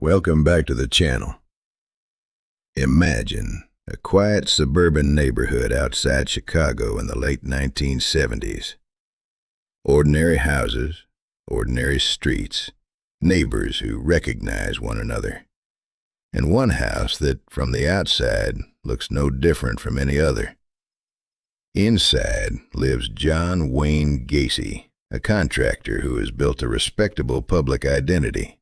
Welcome back to the channel. Imagine a quiet suburban neighborhood outside Chicago in the late 1970s. Ordinary houses, ordinary streets, neighbors who recognize one another. And one house that, from the outside, looks no different from any other. Inside lives John Wayne Gacy, a contractor who has built a respectable public identity.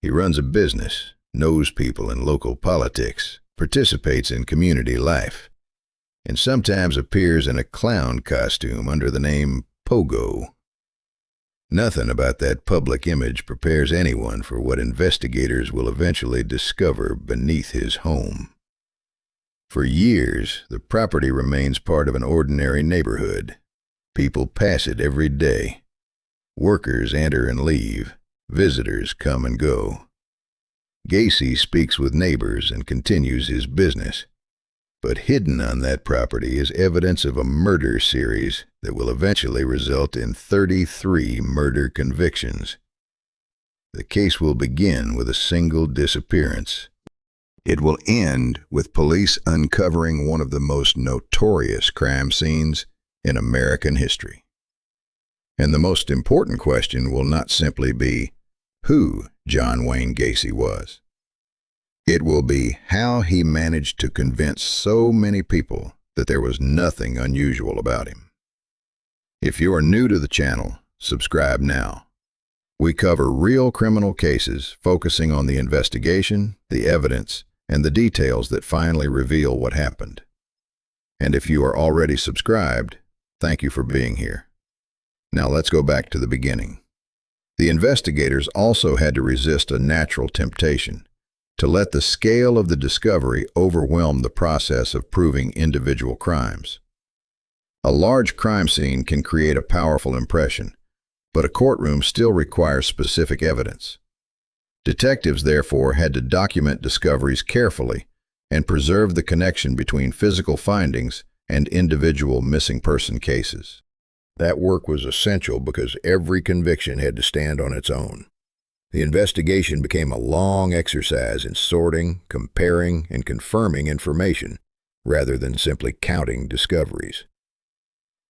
He runs a business, knows people in local politics, participates in community life, and sometimes appears in a clown costume under the name Pogo. Nothing about that public image prepares anyone for what investigators will eventually discover beneath his home. For years, the property remains part of an ordinary neighborhood. People pass it every day. Workers enter and leave. Visitors come and go. Gacy speaks with neighbors and continues his business. But hidden on that property is evidence of a murder series that will eventually result in 33 murder convictions. The case will begin with a single disappearance. It will end with police uncovering one of the most notorious crime scenes in American history. And the most important question will not simply be who John Wayne Gacy was. It will be how he managed to convince so many people that there was nothing unusual about him. If you are new to the channel, subscribe now. We cover real criminal cases focusing on the investigation, the evidence, and the details that finally reveal what happened. And if you are already subscribed, thank you for being here. Now let's go back to the beginning. The investigators also had to resist a natural temptation to let the scale of the discovery overwhelm the process of proving individual crimes. A large crime scene can create a powerful impression, but a courtroom still requires specific evidence. Detectives, therefore, had to document discoveries carefully and preserve the connection between physical findings and individual missing person cases. That work was essential because every conviction had to stand on its own. The investigation became a long exercise in sorting, comparing, and confirming information, rather than simply counting discoveries.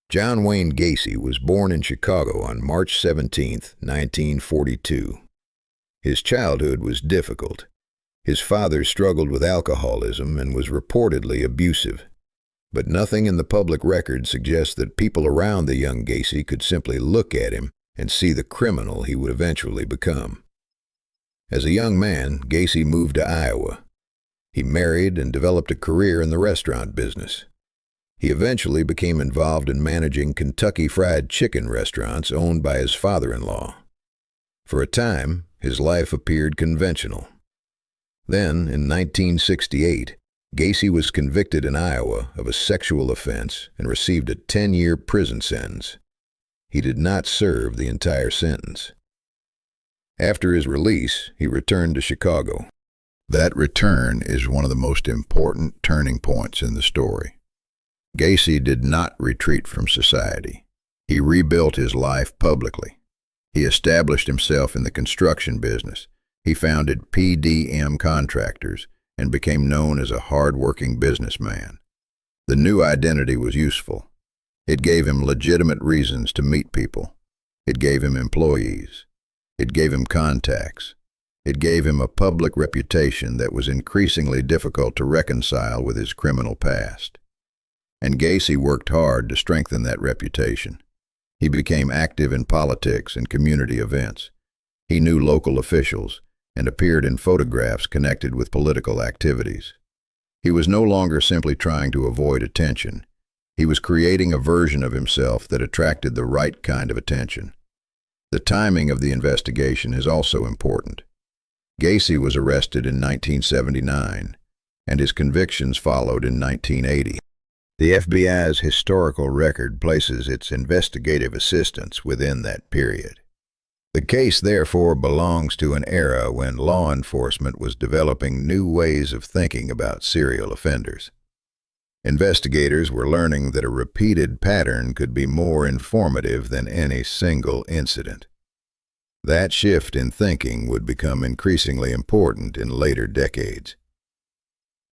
John Wayne Gacy was born in Chicago on March 17, 1942. His childhood was difficult. His father struggled with alcoholism and was reportedly abusive. But nothing in the public record suggests that people around the young Gacy could simply look at him and see the criminal he would eventually become. As a young man, Gacy moved to Iowa. He married and developed a career in the restaurant business. He eventually became involved in managing Kentucky Fried Chicken restaurants owned by his father-in-law. For a time, his life appeared conventional. Then, in 1968, Gacy was convicted in Iowa of a sexual offense and received a 10-year prison sentence. He did not serve the entire sentence. After his release, he returned to Chicago. That return is one of the most important turning points in the story. Gacy did not retreat from society. He rebuilt his life publicly. He established himself in the construction business. He founded PDM Contractors and became known as a hard-working businessman. The new identity was useful. It gave him legitimate reasons to meet people. It gave him employees. It gave him contacts. It gave him a public reputation that was increasingly difficult to reconcile with his criminal past. And Gacy worked hard to strengthen that reputation. He became active in politics and community events. He knew local officials and appeared in photographs connected with political activities. He was no longer simply trying to avoid attention. He was creating a version of himself that attracted the right kind of attention. The timing of the investigation is also important. Gacy was arrested in 1979, and his convictions followed in 1980. The FBI's historical record places its investigative assistance within that period. The case, therefore, belongs to an era when law enforcement was developing new ways of thinking about serial offenders. Investigators were learning that a repeated pattern could be more informative than any single incident. That shift in thinking would become increasingly important in later decades.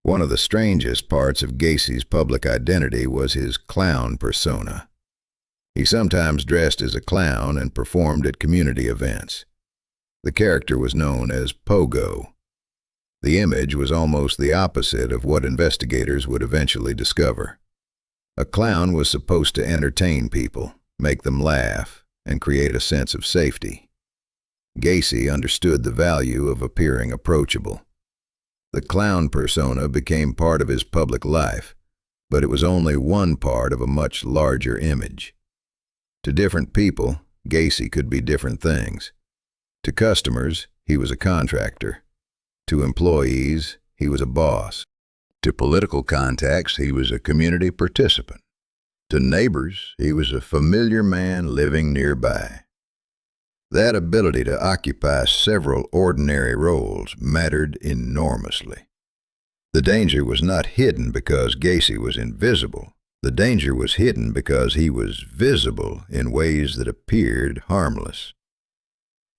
One of the strangest parts of Gacy's public identity was his clown persona. He sometimes dressed as a clown and performed at community events. The character was known as Pogo. The image was almost the opposite of what investigators would eventually discover. A clown was supposed to entertain people, make them laugh, and create a sense of safety. Gacy understood the value of appearing approachable. The clown persona became part of his public life, but it was only one part of a much larger image. To different people, Gacy could be different things. To customers, he was a contractor. To employees, he was a boss. To political contacts, he was a community participant. To neighbors, he was a familiar man living nearby. That ability to occupy several ordinary roles mattered enormously. The danger was not hidden because Gacy was invisible. The danger was hidden because he was visible in ways that appeared harmless.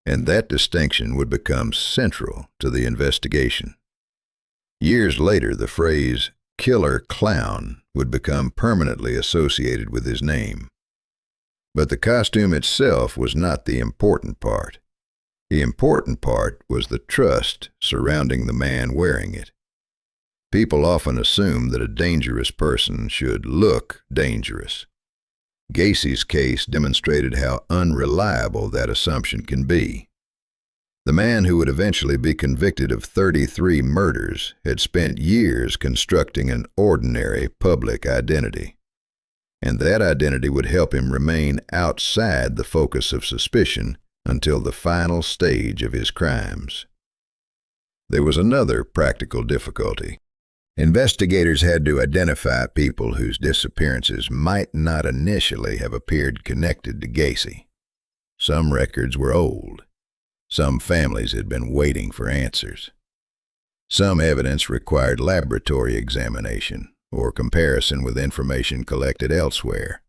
And that distinction would become central to the investigation. Years later, the phrase "killer clown" would become permanently associated with his name. But the costume itself was not the important part. The important part was the trust surrounding the man wearing it. People often assume that a dangerous person should look dangerous. Gacy's case demonstrated how unreliable that assumption can be. The man who would eventually be convicted of 33 murders had spent years constructing an ordinary public identity. And that identity would help him remain outside the focus of suspicion until the final stage of his crimes. There was another practical difficulty. Investigators had to identify people whose disappearances might not initially have appeared connected to Gacy. Some records were old. Some families had been waiting for answers. Some evidence required laboratory examination or comparison with information collected elsewhere.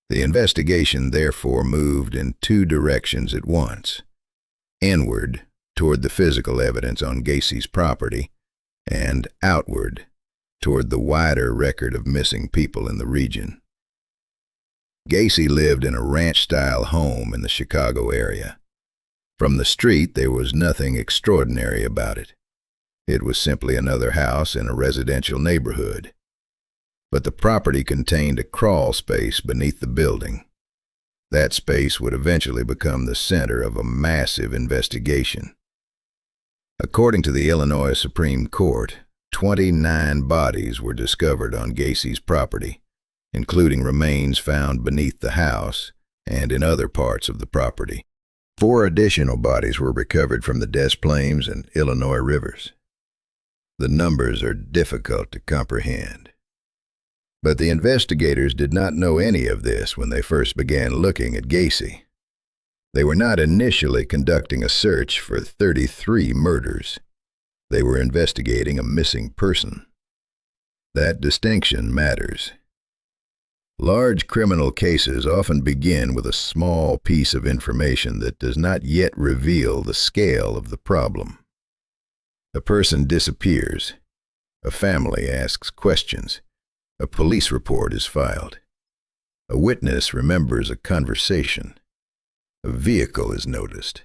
The investigation therefore moved in two directions at once: inward, toward the physical evidence on Gacy's property, and outward, toward the wider record of missing people in the region. Gacy lived in a ranch-style home in the Chicago area. From the street, there was nothing extraordinary about it. It was simply another house in a residential neighborhood. But the property contained a crawl space beneath the building. That space would eventually become the center of a massive investigation. According to the Illinois Supreme Court, 29 bodies were discovered on Gacy's property, including remains found beneath the house and in other parts of the property. 4 additional bodies were recovered from the Des Plaines and Illinois rivers. The numbers are difficult to comprehend. But the investigators did not know any of this when they first began looking at Gacy. They were not initially conducting a search for 33 murders. They were investigating a missing person. That distinction matters. Large criminal cases often begin with a small piece of information that does not yet reveal the scale of the problem. A person disappears. A family asks questions. A police report is filed. A witness remembers a conversation. A vehicle is noticed.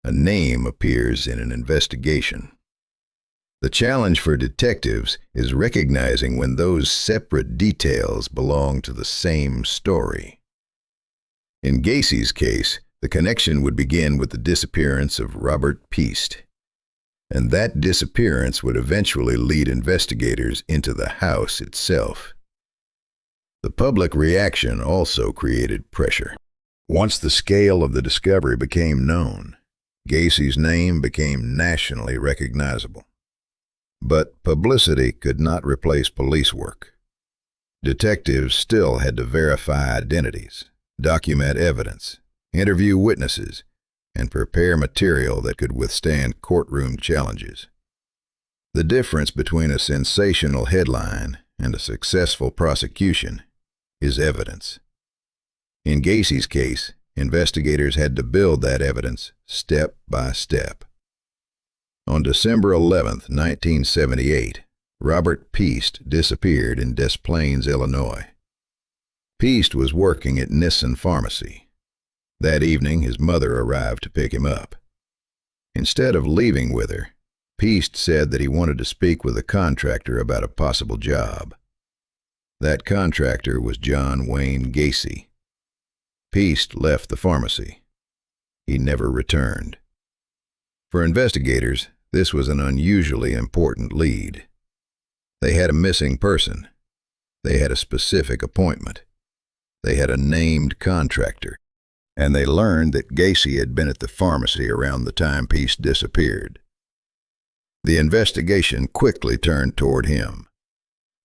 A name appears in an investigation. The challenge for detectives is recognizing when those separate details belong to the same story. In Gacy's case, the connection would begin with the disappearance of Robert Piest, and that disappearance would eventually lead investigators into the house itself. The public reaction also created pressure. Once the scale of the discovery became known, Gacy's name became nationally recognizable. But publicity could not replace police work. Detectives still had to verify identities, document evidence, interview witnesses, and prepare material that could withstand courtroom challenges. The difference between a sensational headline and a successful prosecution is evidence. In Gacy's case, investigators had to build that evidence step by step. On December 11, 1978, Robert Piest disappeared in Des Plaines, Illinois. Piest was working at Nissen Pharmacy. That evening, his mother arrived to pick him up. Instead of leaving with her, Piest said that he wanted to speak with a contractor about a possible job. That contractor was John Wayne Gacy. Piest left the pharmacy. He never returned. For investigators, this was an unusually important lead. They had a missing person. They had a specific appointment. They had a named contractor. And they learned that Gacy had been at the pharmacy around the time Piest disappeared. The investigation quickly turned toward him.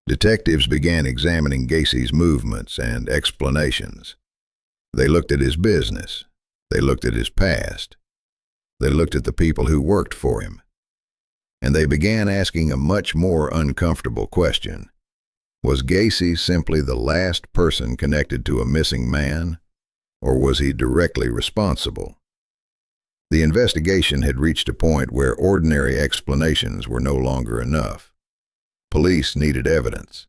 Detectives began examining Gacy's movements and explanations. They looked at his business. They looked at his past. They looked at the people who worked for him. And they began asking a much more uncomfortable question. Was Gacy simply the last person connected to a missing man, or was he directly responsible? The investigation had reached a point where ordinary explanations were no longer enough. Police needed evidence.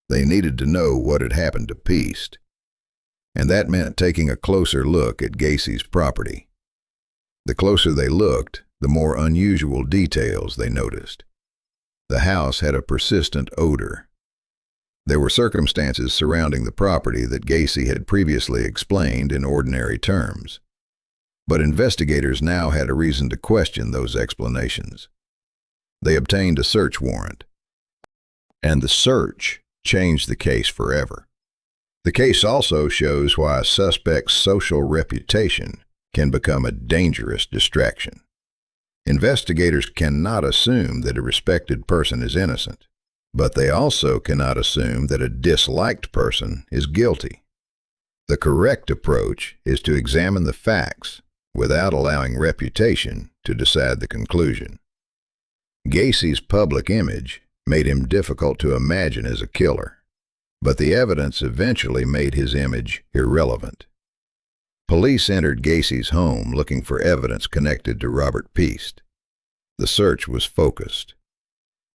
They needed to know what had happened to Piest. And that meant taking a closer look at Gacy's property. The closer they looked, the more unusual details they noticed. The house had a persistent odor. There were circumstances surrounding the property that Gacy had previously explained in ordinary terms. But investigators now had a reason to question those explanations. They obtained a search warrant. And the search changed the case forever. The case also shows why a suspect's social reputation can become a dangerous distraction. Investigators cannot assume that a respected person is innocent, but they also cannot assume that a disliked person is guilty. The correct approach is to examine the facts without allowing reputation to decide the conclusion. Gacy's public image made him difficult to imagine as a killer, but the evidence eventually made his image irrelevant. Police entered Gacy's home looking for evidence connected to Robert Piest. The search was focused.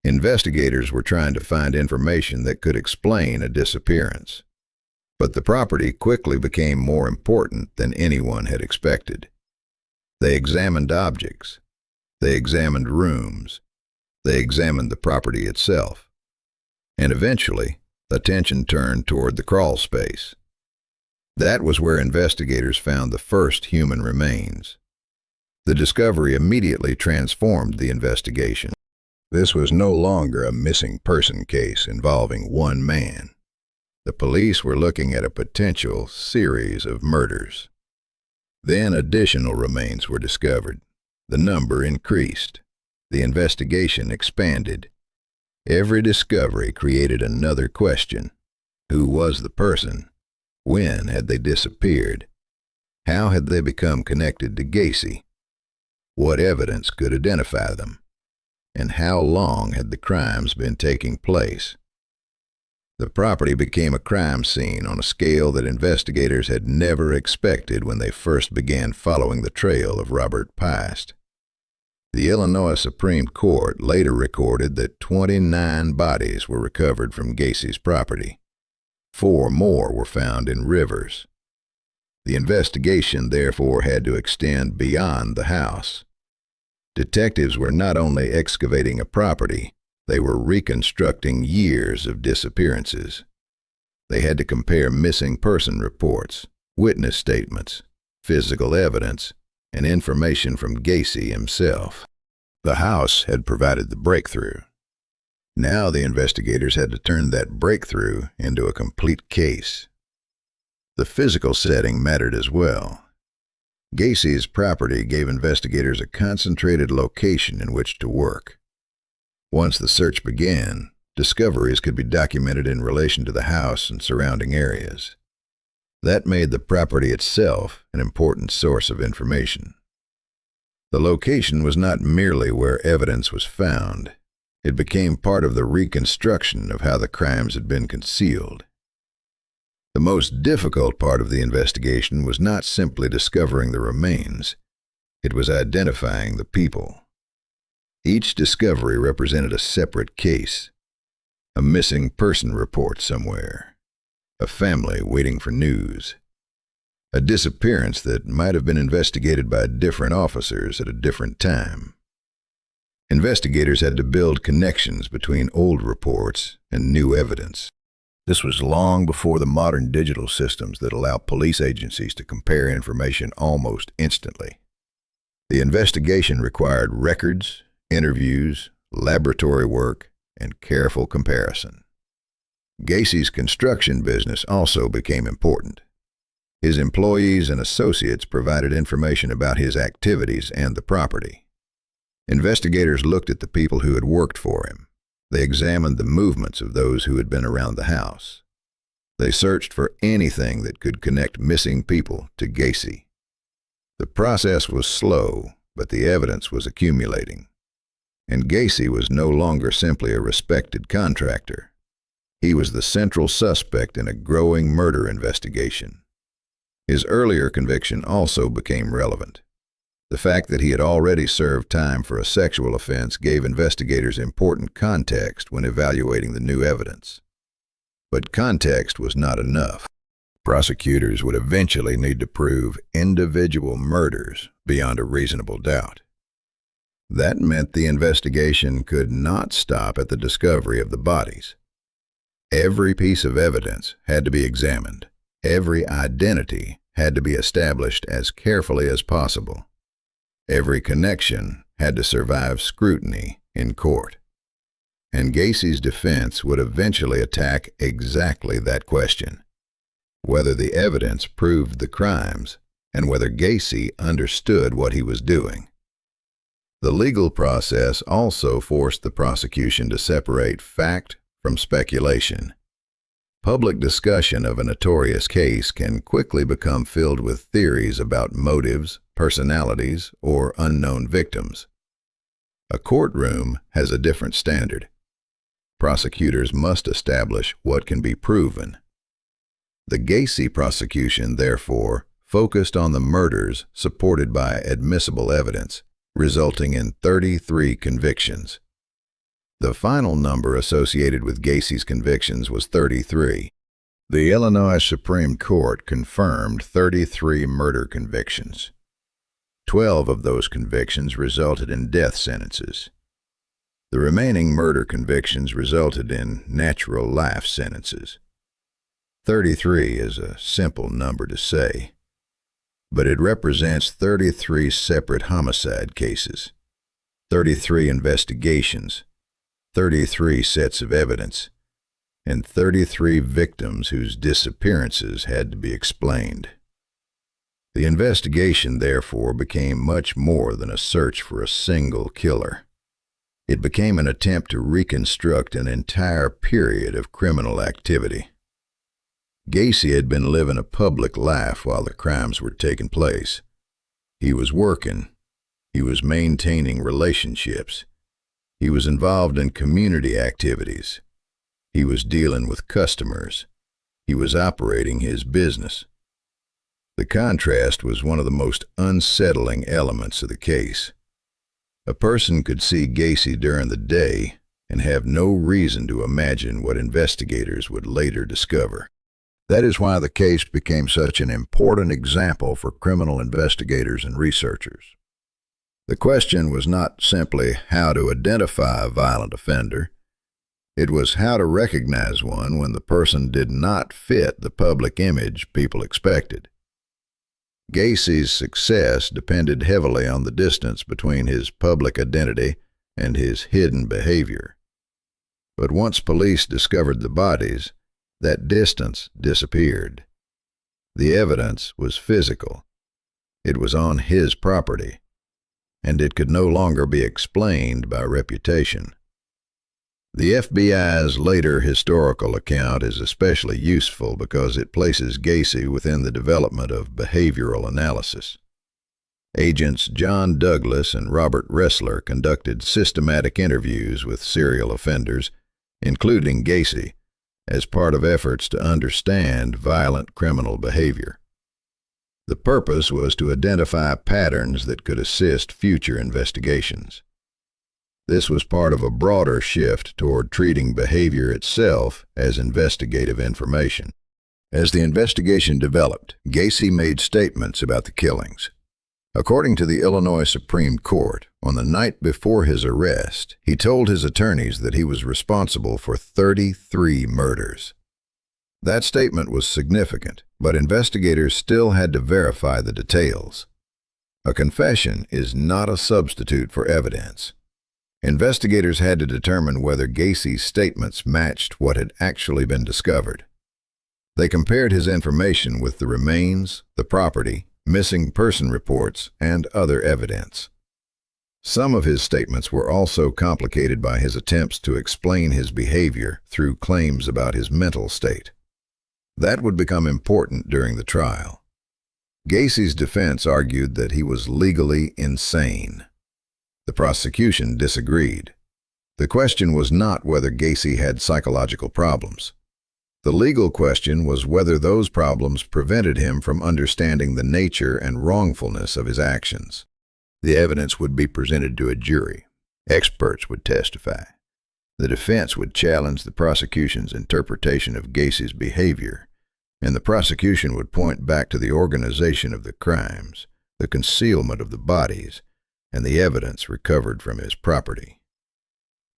Investigators were trying to find information that could explain a disappearance. But the property quickly became more important than anyone had expected. They examined objects. They examined rooms. They examined the property itself. And eventually, attention turned toward the crawl space. That was where investigators found the first human remains. The discovery immediately transformed the investigation. This was no longer a missing person case involving one man. The police were looking at a potential series of murders. Then additional remains were discovered. The number increased. The investigation expanded. Every discovery created another question. Who was the person? When had they disappeared? How had they become connected to Gacy? What evidence could identify them? And how long had the crimes been taking place? The property became a crime scene on a scale that investigators had never expected when they first began following the trail of Robert Piest. The Illinois Supreme Court later recorded that 29 bodies were recovered from Gacy's property. 4 more were found in rivers. The investigation therefore had to extend beyond the house. Detectives were not only excavating a property, they were reconstructing years of disappearances. They had to compare missing person reports, witness statements, physical evidence, and information from Gacy himself. The house had provided the breakthrough. Now the investigators had to turn that breakthrough into a complete case. The physical setting mattered as well. Gacy's property gave investigators a concentrated location in which to work. Once the search began, discoveries could be documented in relation to the house and surrounding areas. That made the property itself an important source of information. The location was not merely where evidence was found. It became part of the reconstruction of how the crimes had been concealed. The most difficult part of the investigation was not simply discovering the remains. It was identifying the people. Each discovery represented a separate case. A missing person report somewhere. A family waiting for news. A disappearance that might have been investigated by different officers at a different time. Investigators had to build connections between old reports and new evidence. This was long before the modern digital systems that allow police agencies to compare information almost instantly. The investigation required records, interviews, laboratory work, and careful comparison. Gacy's construction business also became important. His employees and associates provided information about his activities and the property. Investigators looked at the people who had worked for him. They examined the movements of those who had been around the house. They searched for anything that could connect missing people to Gacy. The process was slow, but the evidence was accumulating. And Gacy was no longer simply a respected contractor. He was the central suspect in a growing murder investigation. His earlier conviction also became relevant. The fact that he had already served time for a sexual offense gave investigators important context when evaluating the new evidence. But context was not enough. Prosecutors would eventually need to prove individual murders beyond a reasonable doubt. That meant the investigation could not stop at the discovery of the bodies. Every piece of evidence had to be examined. Every identity had to be established as carefully as possible. Every connection had to survive scrutiny in court. And Gacy's defense would eventually attack exactly that question: whether the evidence proved the crimes and whether Gacy understood what he was doing. The legal process also forced the prosecution to separate fact from speculation. Public discussion of a notorious case can quickly become filled with theories about motives, personalities, or unknown victims. A courtroom has a different standard. Prosecutors must establish what can be proven. The Gacy prosecution, therefore, focused on the murders supported by admissible evidence, resulting in 33 convictions. The final number associated with Gacy's convictions was 33. The Illinois Supreme Court confirmed 33 murder convictions. 12 of those convictions resulted in death sentences. The remaining murder convictions resulted in natural life sentences. 33 is a simple number to say, but it represents 33 separate homicide cases, 33 investigations, 33 sets of evidence, and 33 victims whose disappearances had to be explained. The investigation, therefore, became much more than a search for a single killer. It became an attempt to reconstruct an entire period of criminal activity. Gacy had been living a public life while the crimes were taking place. He was working. He was maintaining relationships. He was involved in community activities. He was dealing with customers. He was operating his business. The contrast was one of the most unsettling elements of the case. A person could see Gacy during the day and have no reason to imagine what investigators would later discover. That is why the case became such an important example for criminal investigators and researchers. The question was not simply how to identify a violent offender. It was how to recognize one when the person did not fit the public image people expected. Gacy's success depended heavily on the distance between his public identity and his hidden behavior. But once police discovered the bodies, that distance disappeared. The evidence was physical. It was on his property, and it could no longer be explained by reputation. The FBI's later historical account is especially useful because it places Gacy within the development of behavioral analysis. Agents John Douglas and Robert Ressler conducted systematic interviews with serial offenders, including Gacy, as part of efforts to understand violent criminal behavior. The purpose was to identify patterns that could assist future investigations. This was part of a broader shift toward treating behavior itself as investigative information. As the investigation developed, Gacy made statements about the killings. According to the Illinois Supreme Court, on the night before his arrest, he told his attorneys that he was responsible for 33 murders. That statement was significant, but investigators still had to verify the details. A confession is not a substitute for evidence. Investigators had to determine whether Gacy's statements matched what had actually been discovered. They compared his information with the remains, the property, missing person reports, and other evidence. Some of his statements were also complicated by his attempts to explain his behavior through claims about his mental state. That would become important during the trial. Gacy's defense argued that he was legally insane. The prosecution disagreed. The question was not whether Gacy had psychological problems. The legal question was whether those problems prevented him from understanding the nature and wrongfulness of his actions. The evidence would be presented to a jury. Experts would testify. The defense would challenge the prosecution's interpretation of Gacy's behavior, and the prosecution would point back to the organization of the crimes, the concealment of the bodies, and the evidence recovered from his property.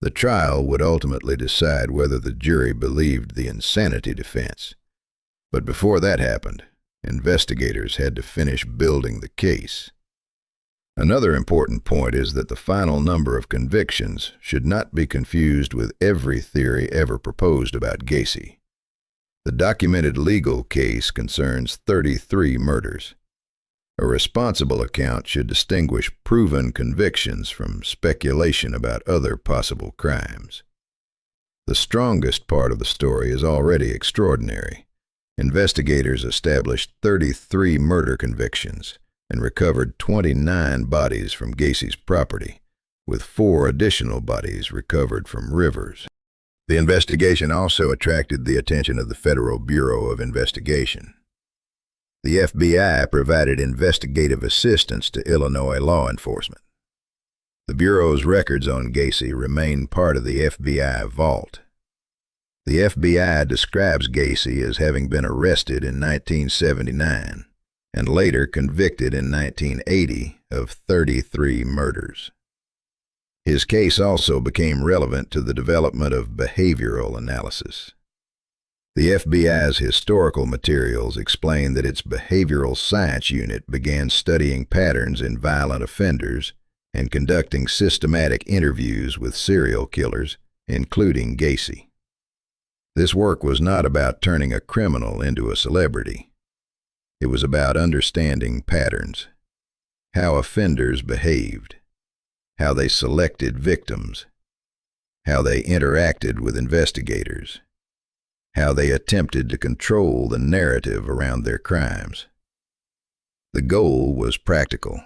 The trial would ultimately decide whether the jury believed the insanity defense. But before that happened, investigators had to finish building the case. Another important point is that the final number of convictions should not be confused with every theory ever proposed about Gacy. The documented legal case concerns 33 murders. A responsible account should distinguish proven convictions from speculation about other possible crimes. The strongest part of the story is already extraordinary. Investigators established 33 murder convictions and recovered 29 bodies from Gacy's property, with 4 additional bodies recovered from rivers. The investigation also attracted the attention of the Federal Bureau of Investigation. The FBI provided investigative assistance to Illinois law enforcement. The Bureau's records on Gacy remain part of the FBI vault. The FBI describes Gacy as having been arrested in 1979 and later convicted in 1980 of 33 murders. His case also became relevant to the development of behavioral analysis. The FBI's historical materials explain that its behavioral science unit began studying patterns in violent offenders and conducting systematic interviews with serial killers, including Gacy. This work was not about turning a criminal into a celebrity. It was about understanding patterns, how offenders behaved, how they selected victims, how they interacted with investigators, how they attempted to control the narrative around their crimes. The goal was practical.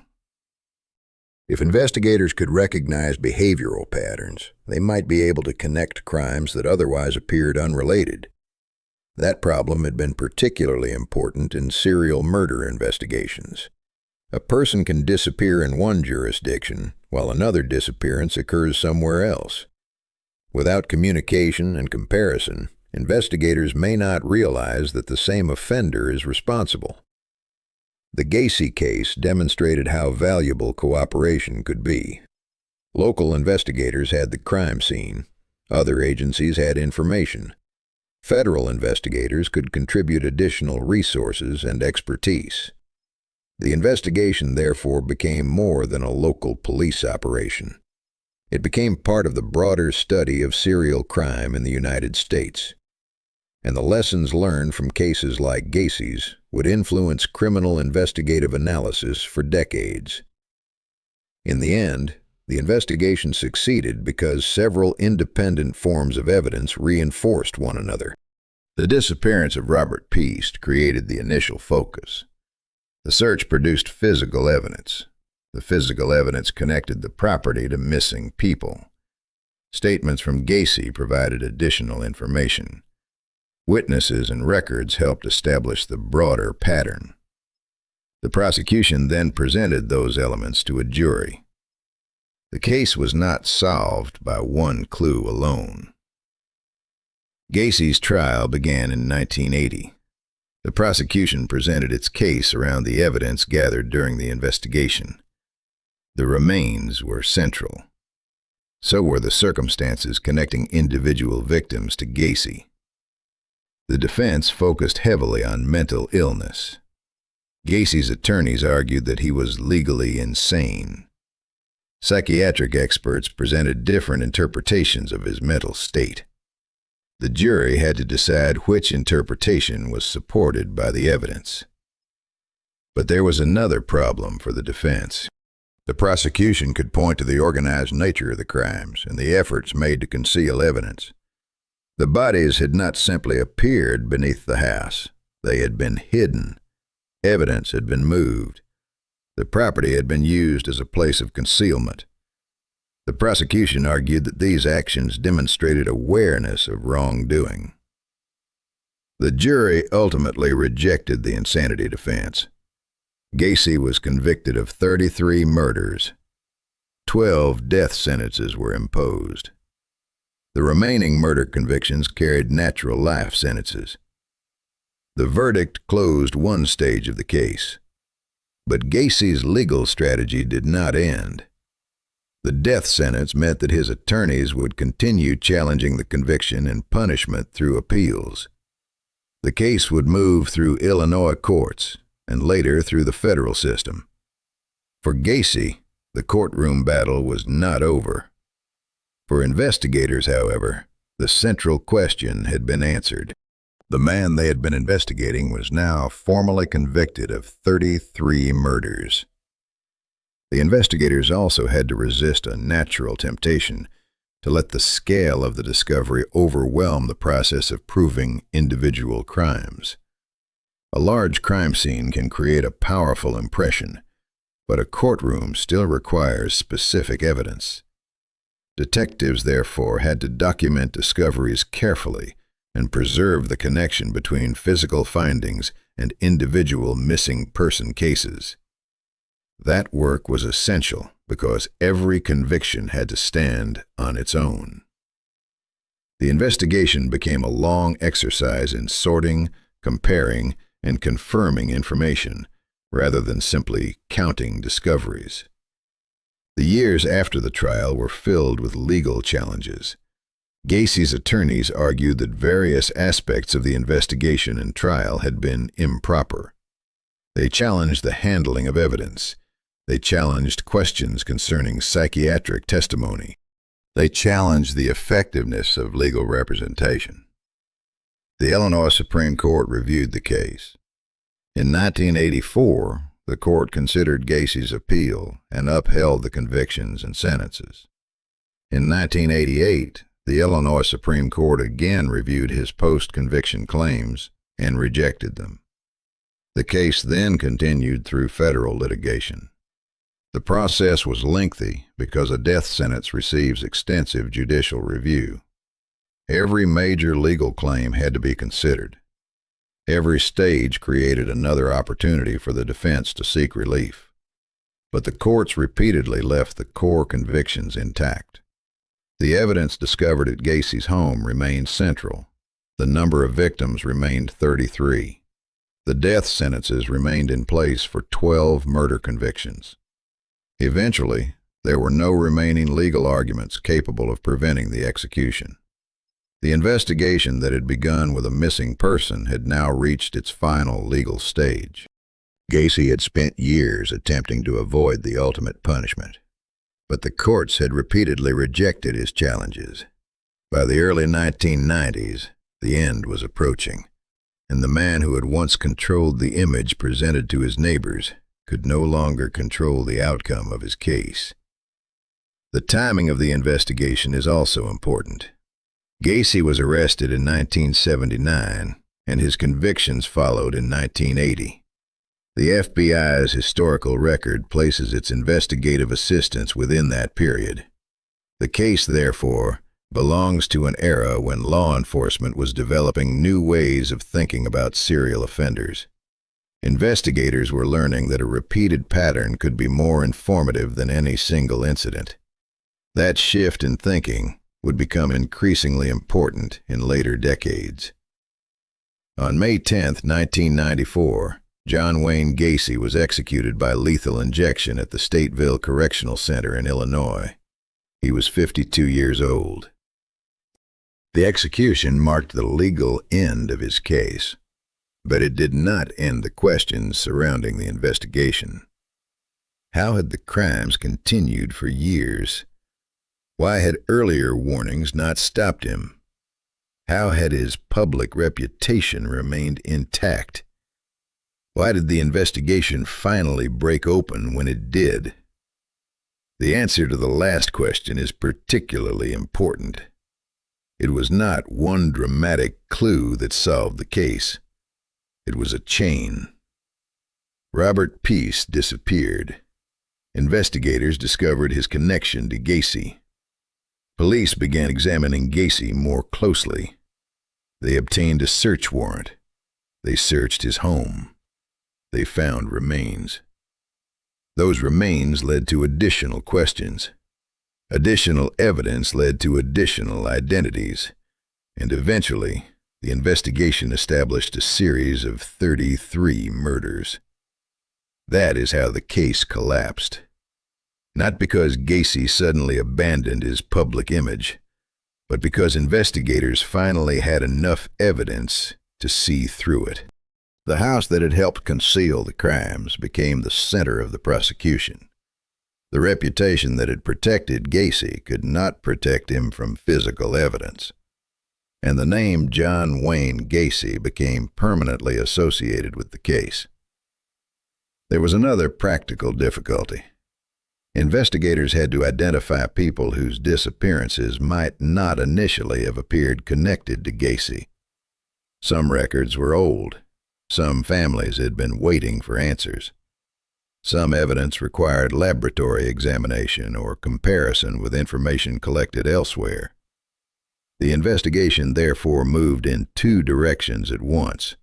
If investigators could recognize behavioral patterns, they might be able to connect crimes that otherwise appeared unrelated. That problem had been particularly important in serial murder investigations. A person can disappear in one jurisdiction while another disappearance occurs somewhere else. Without communication and comparison, investigators may not realize that the same offender is responsible. The Gacy case demonstrated how valuable cooperation could be. Local investigators had the crime scene. Other agencies had information. Federal investigators could contribute additional resources and expertise. The investigation, therefore, became more than a local police operation. It became part of the broader study of serial crime in the United States. And the lessons learned from cases like Gacy's would influence criminal investigative analysis for decades. In the end, the investigation succeeded because several independent forms of evidence reinforced one another. The disappearance of Robert Piest created the initial focus. The search produced physical evidence. The physical evidence connected the property to missing people. Statements from Gacy provided additional information. Witnesses and records helped establish the broader pattern. The prosecution then presented those elements to a jury. The case was not solved by one clue alone. Gacy's trial began in 1980. The prosecution presented its case around the evidence gathered during the investigation. The remains were central. So were the circumstances connecting individual victims to Gacy. The defense focused heavily on mental illness. Gacy's attorneys argued that he was legally insane. Psychiatric experts presented different interpretations of his mental state. The jury had to decide which interpretation was supported by the evidence. But there was another problem for the defense. The prosecution could point to the organized nature of the crimes and the efforts made to conceal evidence. The bodies had not simply appeared beneath the house. They had been hidden. Evidence had been moved. The property had been used as a place of concealment. The prosecution argued that these actions demonstrated awareness of wrongdoing. The jury ultimately rejected the insanity defense. Gacy was convicted of 33 murders. 12 death sentences were imposed. The remaining murder convictions carried natural life sentences. The verdict closed one stage of the case. But Gacy's legal strategy did not end. The death sentence meant that his attorneys would continue challenging the conviction and punishment through appeals. The case would move through Illinois courts and later through the federal system. For Gacy, the courtroom battle was not over. For investigators, however, the central question had been answered. The man they had been investigating was now formally convicted of 33 murders. The investigators also had to resist a natural temptation to let the scale of the discovery overwhelm the process of proving individual crimes. A large crime scene can create a powerful impression, but a courtroom still requires specific evidence. Detectives, therefore, had to document discoveries carefully and preserve the connection between physical findings and individual missing person cases. That work was essential because every conviction had to stand on its own. The investigation became a long exercise in sorting, comparing, and confirming information, rather than simply counting discoveries. The years after the trial were filled with legal challenges. Gacy's attorneys argued that various aspects of the investigation and trial had been improper. They challenged the handling of evidence. They challenged questions concerning psychiatric testimony. They challenged the effectiveness of legal representation. The Illinois Supreme Court reviewed the case. In 1984, the court considered Gacy's appeal and upheld the convictions and sentences. In 1988, the Illinois Supreme Court again reviewed his post-conviction claims and rejected them. The case then continued through federal litigation. The process was lengthy because a death sentence receives extensive judicial review. Every major legal claim had to be considered. Every stage created another opportunity for the defense to seek relief. But the courts repeatedly left the core convictions intact. The evidence discovered at Gacy's home remained central. The number of victims remained 33. The death sentences remained in place for 12 murder convictions. Eventually, there were no remaining legal arguments capable of preventing the execution. The investigation that had begun with a missing person had now reached its final legal stage. Gacy had spent years attempting to avoid the ultimate punishment, but the courts had repeatedly rejected his challenges. By the early 1990s, the end was approaching, and the man who had once controlled the image presented to his neighbors could no longer control the outcome of his case. The timing of the investigation is also important. Gacy was arrested in 1979, and his convictions followed in 1980. The FBI's historical record places its investigative assistance within that period. The case, therefore, belongs to an era when law enforcement was developing new ways of thinking about serial offenders. Investigators were learning that a repeated pattern could be more informative than any single incident. That shift in thinking would become increasingly important in later decades. On May 10, 1994, John Wayne Gacy was executed by lethal injection at the Stateville Correctional Center in Illinois. He was 52 years old. The execution marked the legal end of his case, but it did not end the questions surrounding the investigation. How had the crimes continued for years? Why had earlier warnings not stopped him? How had his public reputation remained intact? Why did the investigation finally break open when it did? The answer to the last question is particularly important. It was not one dramatic clue that solved the case. It was a chain. Robert Peace disappeared. Investigators discovered his connection to Gacy. Police began examining Gacy more closely. They obtained a search warrant. They searched his home. They found remains. Those remains led to additional questions. Additional evidence led to additional identities, and eventually, the investigation established a series of 33 murders. That is how the case collapsed. Not because Gacy suddenly abandoned his public image, but because investigators finally had enough evidence to see through it. The house that had helped conceal the crimes became the center of the prosecution. The reputation that had protected Gacy could not protect him from physical evidence, and the name John Wayne Gacy became permanently associated with the case. There was another practical difficulty. Investigators had to identify people whose disappearances might not initially have appeared connected to Gacy. Some records were old. Some families had been waiting for answers. Some evidence required laboratory examination or comparison with information collected elsewhere. The investigation therefore moved in two directions at once: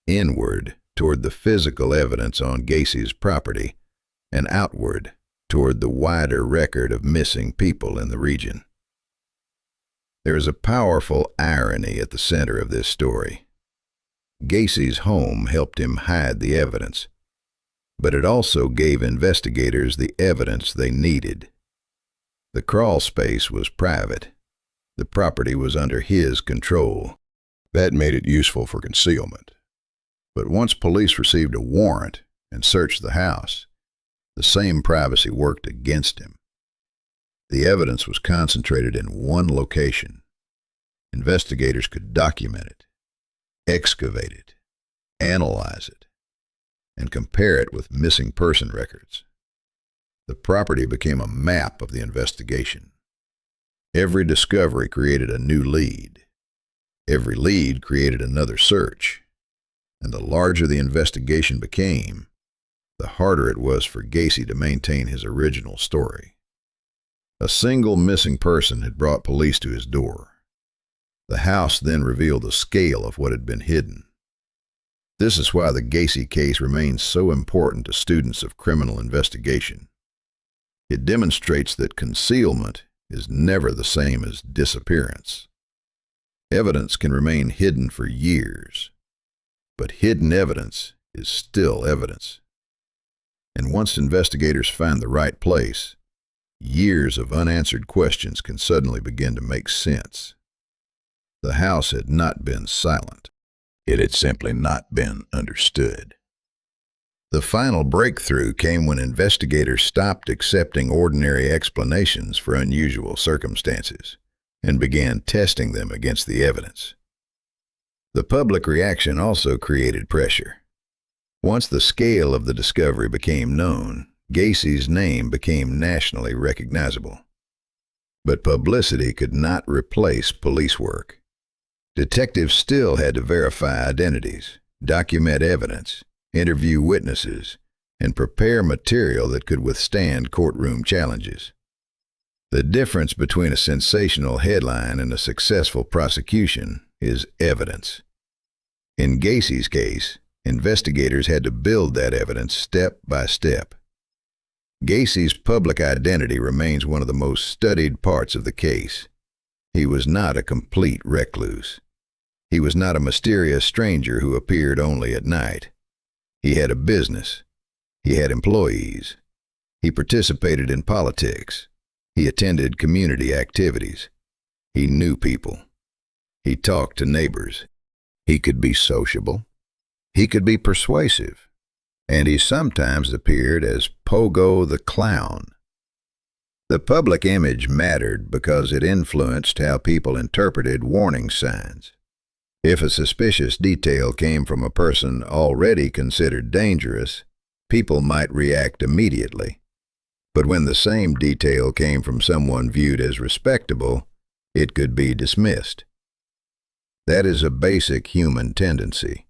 inward toward the physical evidence on Gacy's property, and outward toward the wider record of missing people in the region. There is a powerful irony at the center of this story. Gacy's home helped him hide the evidence, but it also gave investigators the evidence they needed. The crawl space was private. The property was under his control. That made it useful for concealment. But once police received a warrant and searched the house, the same privacy worked against him. The evidence was concentrated in one location. Investigators could document it, excavate it, analyze it, and compare it with missing person records. The property became a map of the investigation. Every discovery created a new lead. Every lead created another search. And the larger the investigation became, the harder it was for Gacy to maintain his original story. A single missing person had brought police to his door. The house then revealed the scale of what had been hidden. This is why the Gacy case remains so important to students of criminal investigation. It demonstrates that concealment is never the same as disappearance. Evidence can remain hidden for years, but hidden evidence is still evidence. And once investigators find the right place, years of unanswered questions can suddenly begin to make sense. The house had not been silent. It had simply not been understood. The final breakthrough came when investigators stopped accepting ordinary explanations for unusual circumstances and began testing them against the evidence. The public reaction also created pressure. Once the scale of the discovery became known, Gacy's name became nationally recognizable. But publicity could not replace police work. Detectives still had to verify identities, document evidence, interview witnesses, and prepare material that could withstand courtroom challenges. The difference between a sensational headline and a successful prosecution is evidence. In Gacy's case, investigators had to build that evidence step by step. Gacy's public identity remains one of the most studied parts of the case. He was not a complete recluse. He was not a mysterious stranger who appeared only at night. He had a business. He had employees. He participated in politics. He attended community activities. He knew people. He talked to neighbors. He could be sociable. He could be persuasive. And he sometimes appeared as Pogo the Clown. The public image mattered because it influenced how people interpreted warning signs. If a suspicious detail came from a person already considered dangerous, people might react immediately. But when the same detail came from someone viewed as respectable, it could be dismissed. That is a basic human tendency.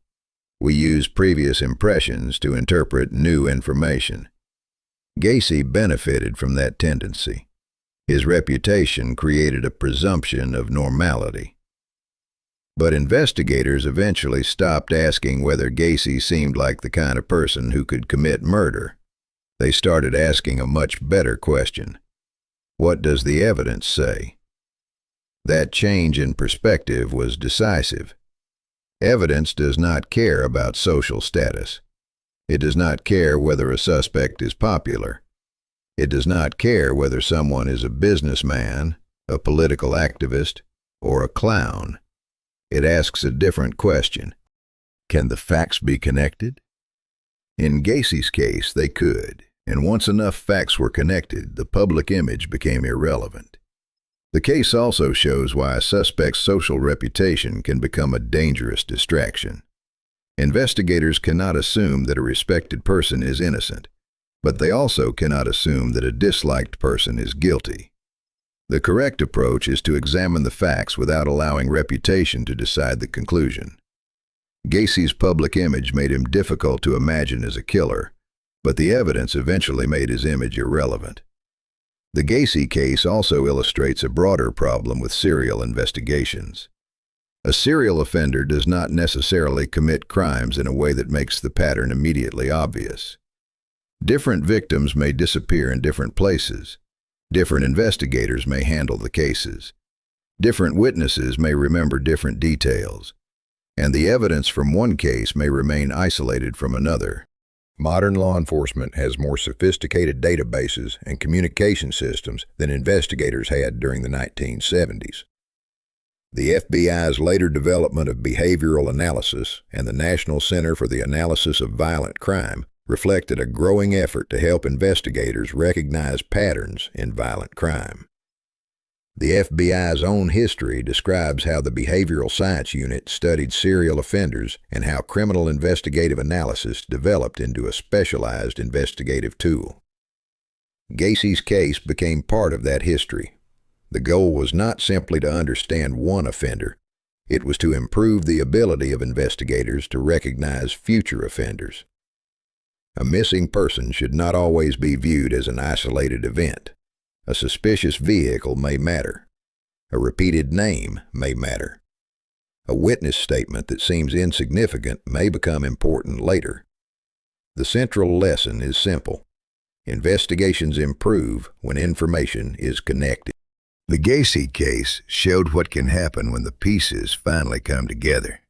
We use previous impressions to interpret new information. Gacy benefited from that tendency. His reputation created a presumption of normality. But investigators eventually stopped asking whether Gacy seemed like the kind of person who could commit murder. They started asking a much better question. What does the evidence say? That change in perspective was decisive. Evidence does not care about social status. It does not care whether a suspect is popular. It does not care whether someone is a businessman, a political activist, or a clown. It asks a different question. Can the facts be connected? In Gacy's case, they could, and once enough facts were connected, the public image became irrelevant. The case also shows why a suspect's social reputation can become a dangerous distraction. Investigators cannot assume that a respected person is innocent, but they also cannot assume that a disliked person is guilty. The correct approach is to examine the facts without allowing reputation to decide the conclusion. Gacy's public image made him difficult to imagine as a killer, but the evidence eventually made his image irrelevant. The Gacy case also illustrates a broader problem with serial investigations. A serial offender does not necessarily commit crimes in a way that makes the pattern immediately obvious. Different victims may disappear in different places. Different investigators may handle the cases. Different witnesses may remember different details. And the evidence from one case may remain isolated from another. Modern law enforcement has more sophisticated databases and communication systems than investigators had during the 1970s. The FBI's later development of behavioral analysis and the National Center for the Analysis of Violent Crime reflected a growing effort to help investigators recognize patterns in violent crime. The FBI's own history describes how the Behavioral Science Unit studied serial offenders and how criminal investigative analysis developed into a specialized investigative tool. Gacy's case became part of that history. The goal was not simply to understand one offender. It was to improve the ability of investigators to recognize future offenders. A missing person should not always be viewed as an isolated event. A suspicious vehicle may matter. A repeated name may matter. A witness statement that seems insignificant may become important later. The central lesson is simple. Investigations improve when information is connected. The Gacy case showed what can happen when the pieces finally come together.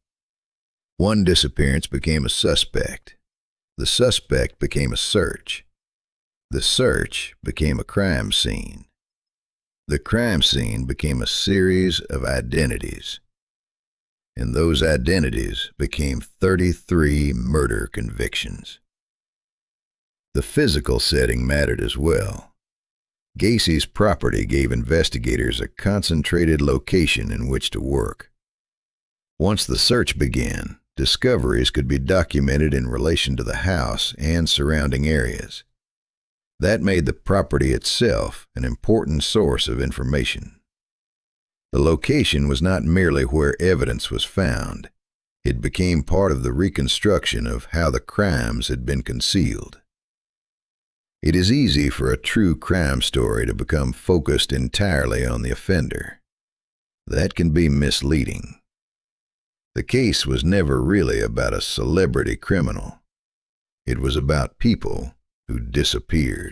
One disappearance became a suspect. The suspect became a search. The search became a crime scene. The crime scene became a series of identities. And those identities became 33 murder convictions. The physical setting mattered as well. Gacy's property gave investigators a concentrated location in which to work. Once the search began, discoveries could be documented in relation to the house and surrounding areas. That made the property itself an important source of information. The location was not merely where evidence was found. It became part of the reconstruction of how the crimes had been concealed. It is easy for a true crime story to become focused entirely on the offender. That can be misleading. The case was never really about a celebrity criminal. It was about people who disappeared.